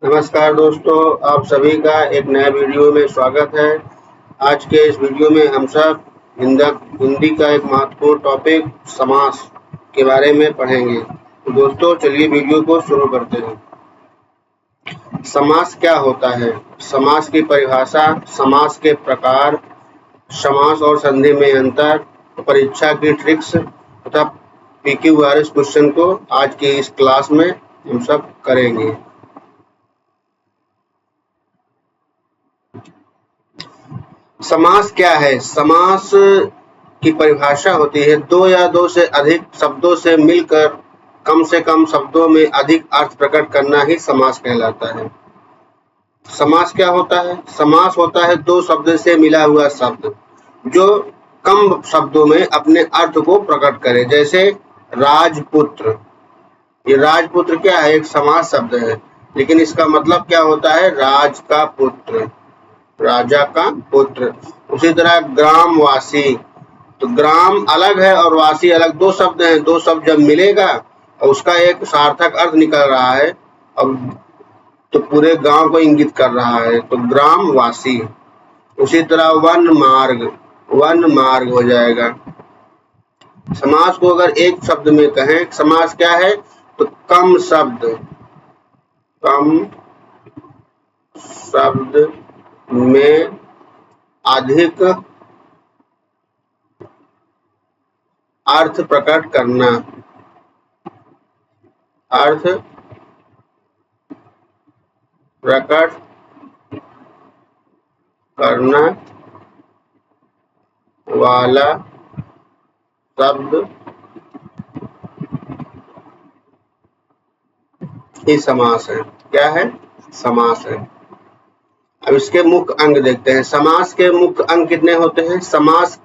नमस्कार दोस्तों, आप सभी का एक नया वीडियो में स्वागत है। आज के इस वीडियो में हम सब हिंदी का एक महत्वपूर्ण टॉपिक समास के बारे में पढ़ेंगे। तो दोस्तों चलिए वीडियो को शुरू करते हैं। समास क्या होता है? समास की परिभाषा, समास के प्रकार, समास और संधि में अंतर, परीक्षा की ट्रिक्स तथा PQRS क्वेश्चन को आज की इस क्लास में हम सब करेंगे। समास क्या है? समास की परिभाषा होती है दो या दो से अधिक शब्दों से मिलकर कम से कम शब्दों में अधिक अर्थ प्रकट करना ही समास कहलाता है। समास क्या होता है? समास होता है दो शब्द से मिला हुआ शब्द जो कम शब्दों में अपने अर्थ को प्रकट करे। जैसे राजपुत्र, ये राजपुत्र क्या है? एक समास शब्द है, लेकिन इसका मतलब क्या होता है? राज का पुत्र, राजा का पुत्र। उसी तरह ग्रामवासी, तो ग्राम अलग है और वासी अलग, दो शब्द हैं। दो शब्द जब मिलेगा और उसका एक सार्थक अर्थ निकल रहा है और तो पूरे गांव को इंगित कर रहा है, तो ग्रामवासी। उसी तरह वन मार्ग, वन मार्ग हो जाएगा। समास को अगर एक शब्द में कहें, समास क्या है? तो कम शब्द, कम शब्द में अधिक अर्थ प्रकट करना, अर्थ प्रकट करना वाला शब्द ही समास है। क्या है? समास है। अब इसके मुख्य अंग देखते हैं। समास के मुख्य अंग कितने होते हैं? समास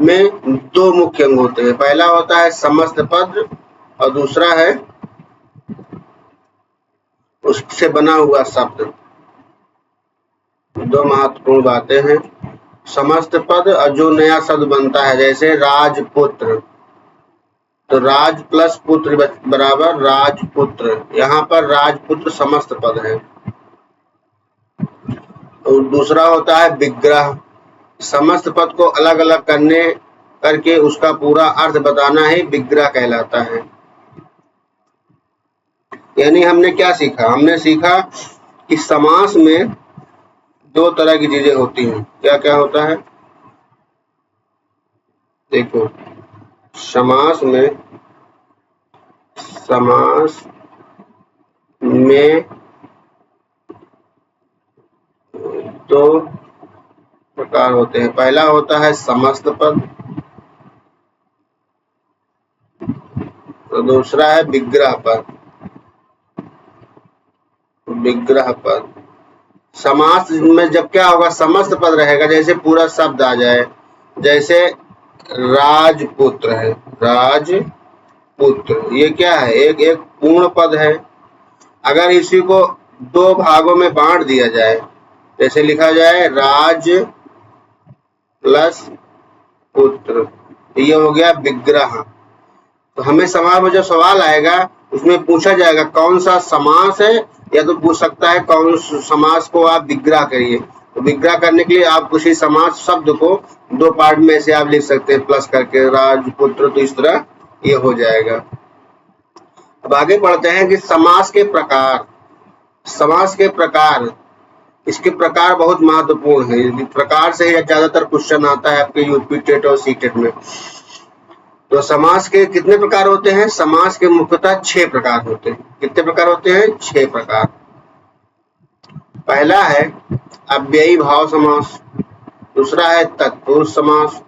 में दो मुख्य अंग होते हैं। पहला होता है समस्त पद और दूसरा है उससे बना हुआ शब्द। दो महत्वपूर्ण बातें हैं। समस्त पद और जो नया शब्द बनता है, जैसे राजपुत्र, तो राज प्लस पुत्र बराबर राजपुत्र। यहाँ पर राजपुत्र समस्त पद है। और दूसरा होता है विग्रह, समस्त पद को अलग अलग करके उसका पूरा अर्थ बताना ही विग्रह कहलाता है। यानी हमने क्या सीखा? हमने सीखा कि समास में दो तरह की चीजें होती हैं। क्या क्या होता है? देखो, समास में दो प्रकार होते हैं। पहला होता है समस्त पद तो दूसरा है विग्रह पद। विग्रह पद समास में जब क्या होगा? समस्त पद रहेगा, जैसे पूरा शब्द आ जाए। जैसे राजपुत्र है, राजपुत्र, ये क्या है? एक पूर्ण पद है। अगर इसी को दो भागों में बांट दिया जाए, जैसे लिखा जाए राज प्लस पुत्र, ये हो गया विग्रह। तो हमें समास में जो सवाल आएगा उसमें पूछा जाएगा कौन सा समास है, या तो पूछ सकता है कौन समास को आप विग्रह करिए। तो विग्रह करने के लिए आप उसी समास शब्द को दो पार्ट में से आप लिख सकते हैं प्लस करके, राजपुत्र, तो इस तरह ये हो जाएगा। अब आगे बढ़ते हैं कि समास के प्रकार। समास के प्रकार, इसके प्रकार बहुत महत्वपूर्ण है। प्रकार से ज्यादातर क्वेश्चन आता है आपके यूपी टेट और सीटेट में। तो समास के कितने प्रकार होते हैं? समास के मुख्यतः 6 प्रकार होते हैं। कितने प्रकार होते हैं? 6 प्रकार। पहला है अव्ययी भाव समास, दूसरा है तत्पुरुष समास,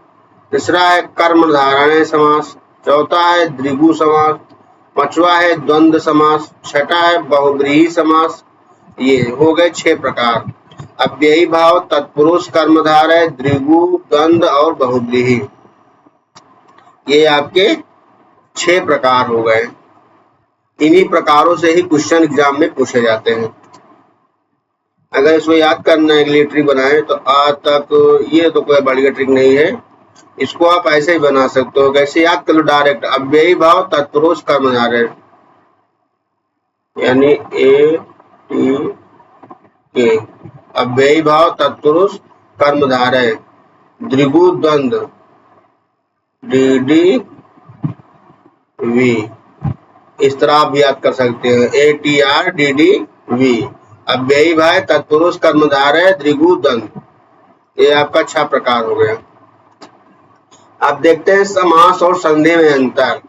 तीसरा है कर्मधारय समास, चौथा है द्विगु समास, पांचवा है द्वंद्व समास, छठा है बहुव्रीहि समास। ये हो गए 6 प्रकार। अव्ययी भाव, तत्पुरुष, कर्मधारय, द्विगु, द्वंद्व और बहुव्रीहि, ये आपके 6 प्रकार हो गए। इन्हीं प्रकारों से ही क्वेश्चन एग्जाम में पूछे जाते हैं। अगर इसको याद करना है, एक ट्रिक बनाए तो आज तक, ये तो कोई बढ़िया ट्रिक नहीं है, इसको आप ऐसे ही बना सकते हो। कैसे याद कर लो? डायरेक्ट अव्ययी भाव, तत्पुरुष, कर्मधारय, यानी A T के। अव्ययी भाव तत्पुरुष कर्मधारय द्विगु द्वंद्व DDV, इस तरह आप याद कर सकते हैं ATRDDV। अव्ययी भाव तत्पुरुष कर्मधारय द्विगु द्वंद्व, ये आपका 6 प्रकार हो गया। अब देखते हैं समास और संधि में अंतर।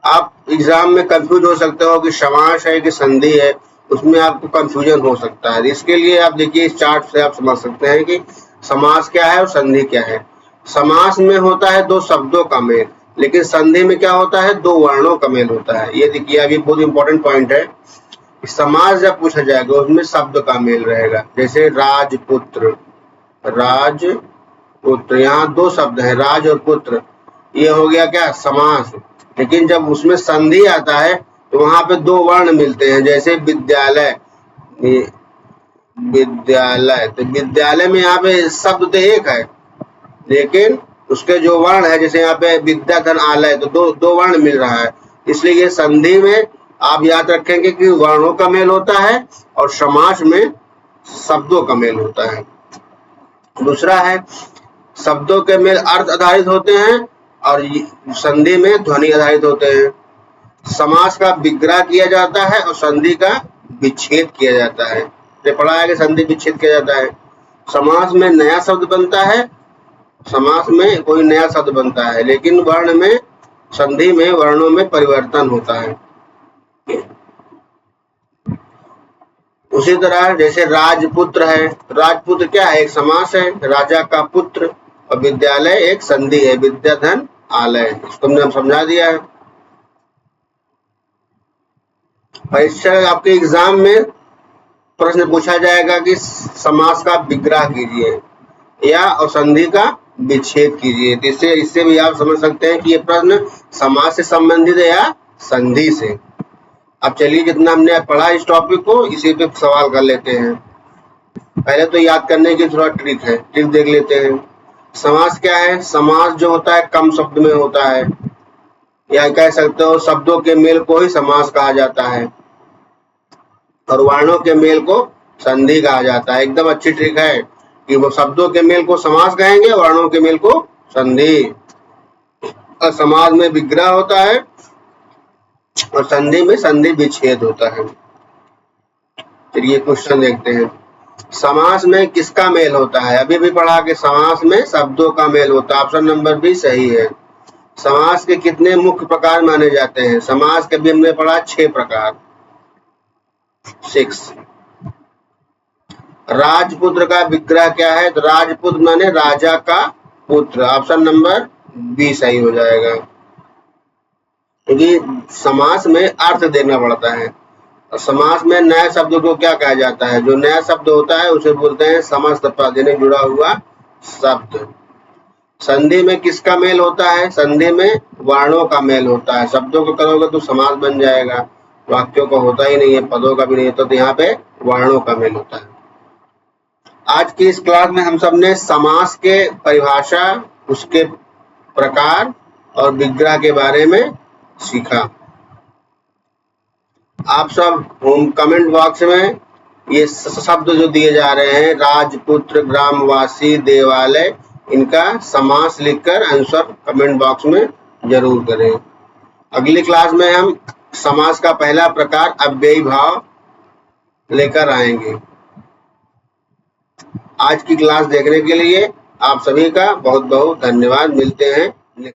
आप एग्जाम में कंफ्यूज हो सकते हो कि समास है कि संधि है, उसमें आपको कंफ्यूजन हो सकता है। इसके लिए आप देखिए इस चार्ट से आप समझ सकते हैं कि समास क्या है और संधि क्या है। समास में होता है 2 शब्दों का मेल, लेकिन संधि में क्या होता है 2 वर्णों का मेल होता है। ये देखिए अभी बहुत इंपॉर्टेंट पॉइंट है। समास जब पूछा जाएगा उसमें शब्द का मेल रहेगा, जैसे राजपुत्र, राजपुत्र, यहाँ 2 शब्द हैं राज और पुत्र, ये हो गया क्या समास। लेकिन जब उसमें संधि आता है तो वहां पे 2 वर्ण मिलते हैं, जैसे विद्यालय, विद्यालय, तो विद्यालय में यहाँ पे शब्द तो एक है, लेकिन उसके जो वर्ण है, जैसे यहाँ पे विद्याधन आलय, तो दो वर्ण मिल रहा है। इसलिए ये संधि में आप याद रखेंगे कि वर्णों का मेल होता है और समास में शब्दों का मेल होता है। दूसरा है शब्दों के मेल अर्थ आधारित होते हैं और संधि में ध्वनि आधारित होते हैं। समास का विग्रह किया जाता है और संधि का विच्छेद किया जाता है। ये पढ़ा है कि संधि विच्छेद किया जाता है। समास में नया शब्द बनता है, समास में कोई नया शब्द बनता है, लेकिन वर्ण में संधि में वर्णों में परिवर्तन होता है। उसी तरह जैसे राजपुत्र है, राजपुत्र क्या है, एक समास है, राजा का पुत्र, और विद्यालय एक संधि है, विद्याधन आलय, इसको हमने समझा दिया है। परीक्षा आपके एग्जाम में प्रश्न पूछा जाएगा कि समास का विग्रह कीजिए या और संधि का विच्छेद कीजिए, तो इससे भी आप समझ सकते हैं कि ये प्रश्न समास से संबंधित है या संधि से। अब चलिए जितना हमने पढ़ा इस टॉपिक को, इसी पे सवाल कर लेते हैं। पहले तो याद करने की थोड़ा ट्रिक है, ट्रिक देख लेते हैं। समास क्या है, समास जो होता है कम शब्द में होता है, या कह सकते हो शब्दों के मेल को ही समास कहा जाता है और वर्णों के मेल को संधि कहा जाता है। एकदम अच्छी ट्रिक है कि वो शब्दों के मेल को समास कहेंगे, वर्णों के मेल को संधि। और समास में विग्रह होता है और संधि में संधि विच्छेद होता है। चलिए क्वेश्चन देखते हैं। समास में किसका मेल होता है, अभी भी पढ़ा कि समास में शब्दों का मेल होता है, ऑप्शन नंबर बी सही है। समास के कितने मुख्य प्रकार माने जाते हैं, समास के भी हमने पढ़ा 6 प्रकार, 6। राजपुत्र का विग्रह क्या है, तो राजपुत्र माने राजा का पुत्र, ऑप्शन नंबर बी सही हो जाएगा, क्योंकि समास में अर्थ देना पड़ता है। और समास में नए शब्द को क्या कहा जाता है, जो नया शब्द होता है उसे बोलते हैं समस्त पद, यानी जुड़ा हुआ शब्द। संधि में किसका मेल होता है, संधि में वर्णों का मेल होता है। शब्दों को करोगे तो समास बन जाएगा, वाक्यों का होता ही नहीं है, पदों का भी नहीं होता, तो यहाँ पे वर्णों का मेल होता है। आज की इस क्लास में हम सब ने समास के परिभाषा, उसके प्रकार और विग्रह के बारे में सीखा। आप सब कमेंट बॉक्स में ये शब्द जो दिए जा रहे हैं, राजपुत्र, ग्रामवासी, देवालय, इनका समास लिखकर आंसर कमेंट बॉक्स में जरूर करें। अगली क्लास में हम समास का पहला प्रकार अव्ययी भाव लेकर आएंगे। आज की क्लास देखने के लिए आप सभी का बहुत बहुत धन्यवाद। मिलते हैं